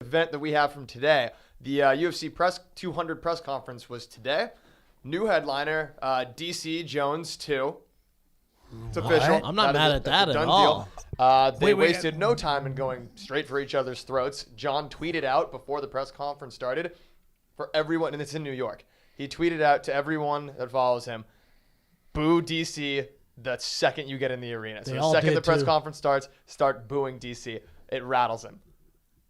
event that we have from today. The UFC 200 press conference was today. New headliner, DC Jones 2. It's official. I'm not mad at that at all. They wasted no time in going straight for each other's throats. Jon tweeted out before the press conference started for everyone, and it's in New York. He tweeted out to everyone that follows him, boo DC the second you get in the arena. So the second the press conference starts, start booing DC. It rattles him.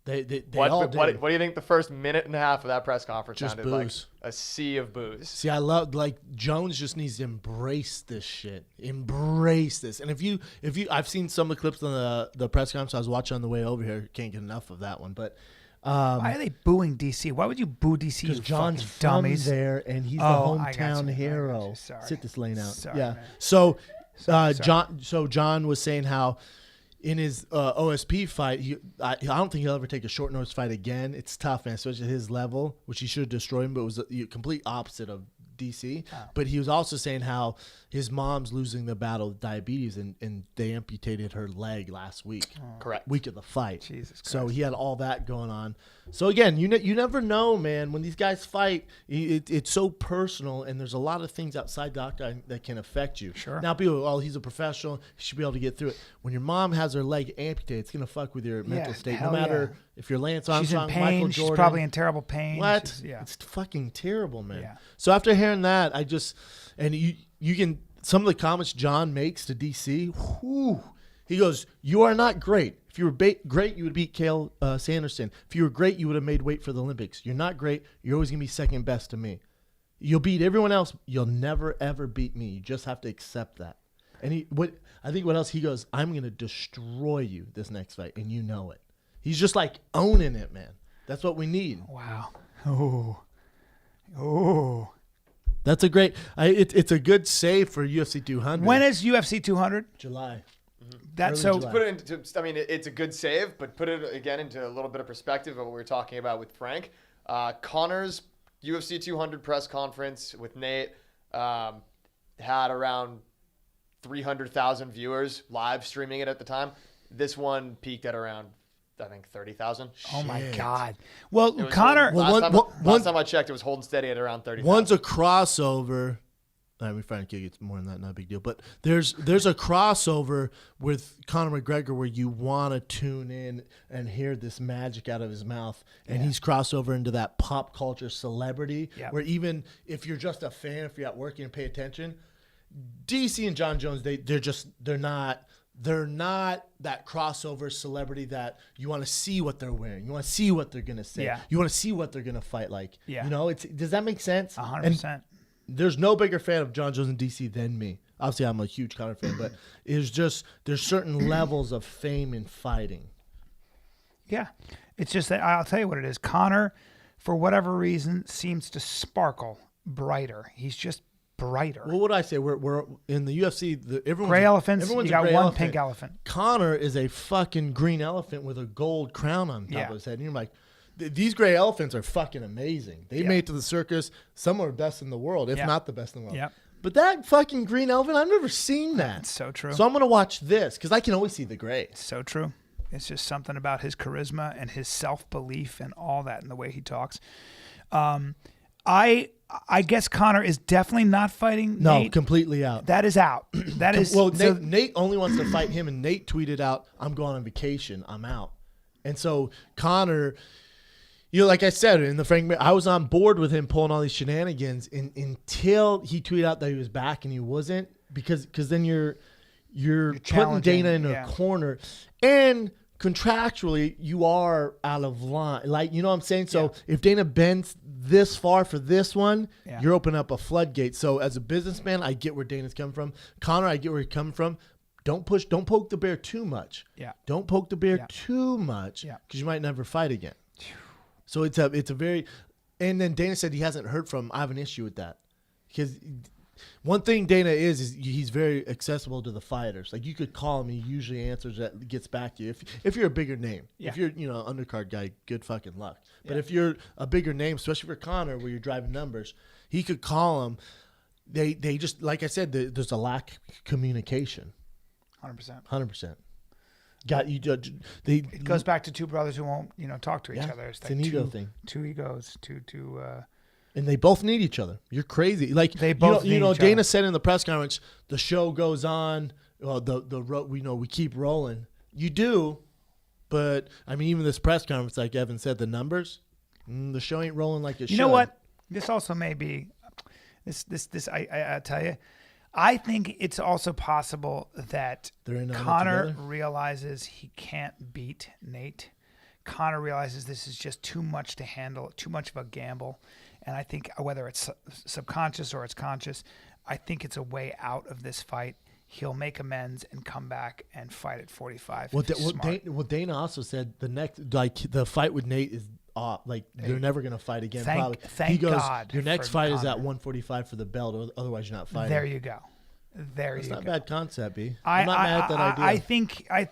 They what, all what, did. what do you think the first minute and a half of that press conference Just sounded like? boos. A sea of boos. See, I love, like, Jones just needs to embrace this shit. Embrace this. And if you, I've seen some of the clips on the press conference I was watching on the way over here. Can't get enough of that one. But why are they booing DC? Why would you boo DC? Because John's from dummies there, and he's the hometown hero. Sorry. Sit this lane out. Sorry, yeah. man. So, Sorry. John was saying how in his OSP fight, I don't think he'll ever take a short notice fight again. It's tough, man, especially at his level, which he should have destroyed him, but it was the complete opposite of DC. Oh. But he was also saying how his mom's losing the battle with diabetes, and they amputated her leg last week. Correct. Week of the fight. Jesus Christ. So he had all that going on. So again, you never know, man. When these guys fight, it's so personal, and there's a lot of things outside the octagon that can affect you. Sure. Now people, oh, he's a professional. He should be able to get through it. When your mom has her leg amputated, it's gonna fuck with your mental state. No hell matter yeah. if you're Lance She's in Armstrong, pain. Michael She's Jordan. probably in terrible pain. What? Yeah. It's fucking terrible, man. Yeah. So after hearing that, you can, some of the comments John makes to DC, whew, he goes, "You are not great. If you were great, you would beat Cale Sanderson. If you were great, you would have made weight for the Olympics. You're not great. You're always going to be second best to me. You'll beat everyone else. You'll never, ever beat me. You just have to accept that." And what else? He goes, "I'm going to destroy you this next fight, and you know it." He's just like owning it, man. That's what we need. Wow. Oh. That's a great. It's a good save for UFC 200. When is UFC 200? July? That's Early so. July. Put it into, I mean, it's a good save, but put it again into a little bit of perspective of what we were talking about with Frank. Conor's UFC 200 press conference with Nate had around 300,000 viewers live streaming it at the time. This one peaked at around, I think, 30,000. Oh my Shit. God. Well, It was Conor. last time I checked, it was holding steady at around 30,000. One's a crossover. I mean, Frank gets more than that, not a big deal. But there's a crossover with Conor McGregor where you want to tune in and hear this magic out of his mouth, and he's crossed over into that pop culture celebrity where even if you're just a fan, if you're at work and pay attention, DC and Jon Jones, they're not that crossover celebrity that you want to see what they're wearing. You want to see what they're going to say. Yeah. You want to see what they're going to fight like. Yeah. You know, does that make sense? 100%. There's no bigger fan of Jon Jones in DC than me. Obviously, I'm a huge Conor fan, but there's certain levels of fame in fighting. Yeah. It's just that I'll tell you what it is. Conor, for whatever reason, seems to sparkle brighter. He's just brighter. Well, what do I say? We're in the UFC. Everyone's Gray elephants. Everyone's You a got gray one elephant. pink elephant. Conor is a fucking green elephant with a gold crown on top Yeah. of his head. And you're like, these gray elephants are fucking amazing. They made it to the circus. Some are best in the world, if not the best in the world. Yep. But that fucking green elephant, I've never seen that. It's so true. So I'm going to watch this because I can always see the gray. So true. It's just something about his charisma and his self-belief and all that and the way he talks. I guess Conor is definitely not fighting No, Nate. completely out. That is out. That is Well, so- Nate only wants to fight him, and Nate tweeted out, "I'm going on vacation. I'm out." And so Conor, like I said in the Frank, I was on board with him pulling all these shenanigans until he tweeted out that he was back and he wasn't, because then you're putting challenging, Dana in a corner, and contractually you are out of line. Like, you know what I'm saying? So if Dana bends this far for this one, you're opening up a floodgate. So as a businessman, I get where Dana's coming from. Conor, I get where he's coming from. Don't poke the bear too much. Yeah. Don't poke the bear too much because you might never fight again. So it's a very, and then Dana said he hasn't heard from him. I have an issue with that because one thing Dana is he's very accessible to the fighters. Like, you could call him, he usually answers, that gets back to you. If you're a bigger name, if you're undercard guy, good fucking luck. But if you're a bigger name, especially for Conor, where you're driving numbers, he could call him. They just, like I said, there's a lack of communication. 100%. 100%. got you. It goes back to two brothers who won't, talk to each other. It's an ego thing. Two egos, and they both need each other. You're crazy. Like they both need each other. Dana said in the press conference, the show goes on. Well, we keep rolling. You do, but I mean, even this press conference, like Evan said, the numbers, the show ain't rolling like it should. You know what? This also may be this. I tell you, I think it's also possible that Conor realizes he can't beat Nate. Conor realizes this is just too much to handle, too much of a gamble. And I think whether it's subconscious or it's conscious, I think it's a way out of this fight. He'll make amends and come back and fight at 45. Well, Dana also said the fight with Nate is they're never going to fight again. Thank God. Your next fight is at 145 for the belt, or otherwise you're not fighting. There you go. That's not a bad concept, B. I'm not mad at that idea. I think. I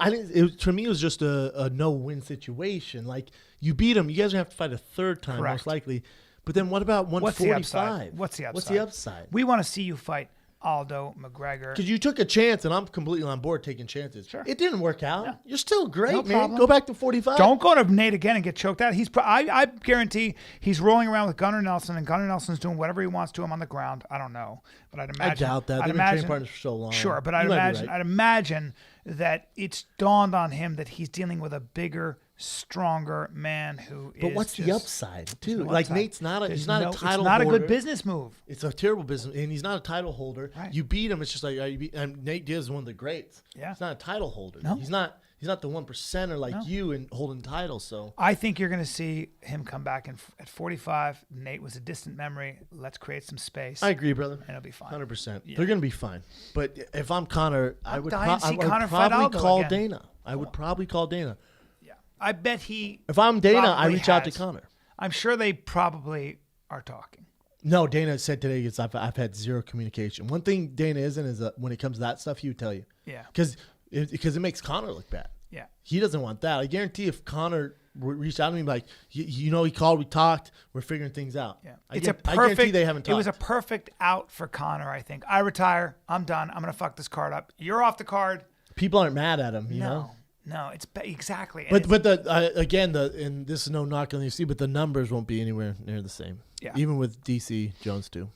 didn't. For me, it was just a no-win situation. Like you beat him, you guys are gonna have to fight a third time, most likely. But then what about 145? What's the upside? We want to see you fight Aldo McGregor. Because you took a chance, and I'm completely on board taking chances. Sure. It didn't work out. No. You're still great, No man. problem. Go back to 45. Don't go to Nate again and get choked out. I guarantee he's rolling around with Gunnar Nelson, and Gunnar Nelson's doing whatever he wants to him on the ground. I don't know, but I'd imagine. I doubt that. They've been training partners for so long. Sure, but I'd imagine that it's dawned on him that he's dealing with a bigger, stronger man who But is what's just, the upside, too? There's Like, no Nate's not a title holder. It's not a good business move. It's a terrible business, and he's not a title holder. Right. You beat him, it's just like, Nate Diaz is one of the greats. Yeah. He's not a title holder. No. He's not the 1%er like you and holding titles, so. I think you're going to see him come back at 45. Nate was a distant memory. Let's create some space. I agree, brother. And it'll be fine. 100%. Yeah. They're going to be fine. But if I'm Conor, I would Conor probably call again. Dana. I would probably call Dana. Yeah. I bet he. If I'm Dana, I probably reach out to has. Conor. I'm sure they probably are talking. No, Dana said today I've had zero communication. One thing Dana isn't is that when it comes to that stuff, he would tell you. Yeah. Because it makes Conor look bad. Yeah. He doesn't want that. I guarantee if Conor reached out to me like, he called, we talked, we're figuring things out. Yeah. I guarantee they haven't talked. It was a perfect out for Conor, I think. I retire. I'm done. I'm going to fuck this card up. You're off the card. People aren't mad at him, you know? No, it's exactly. But and this is no knock on the UFC, but the numbers won't be anywhere near the same. Yeah. Even with DC Jones too.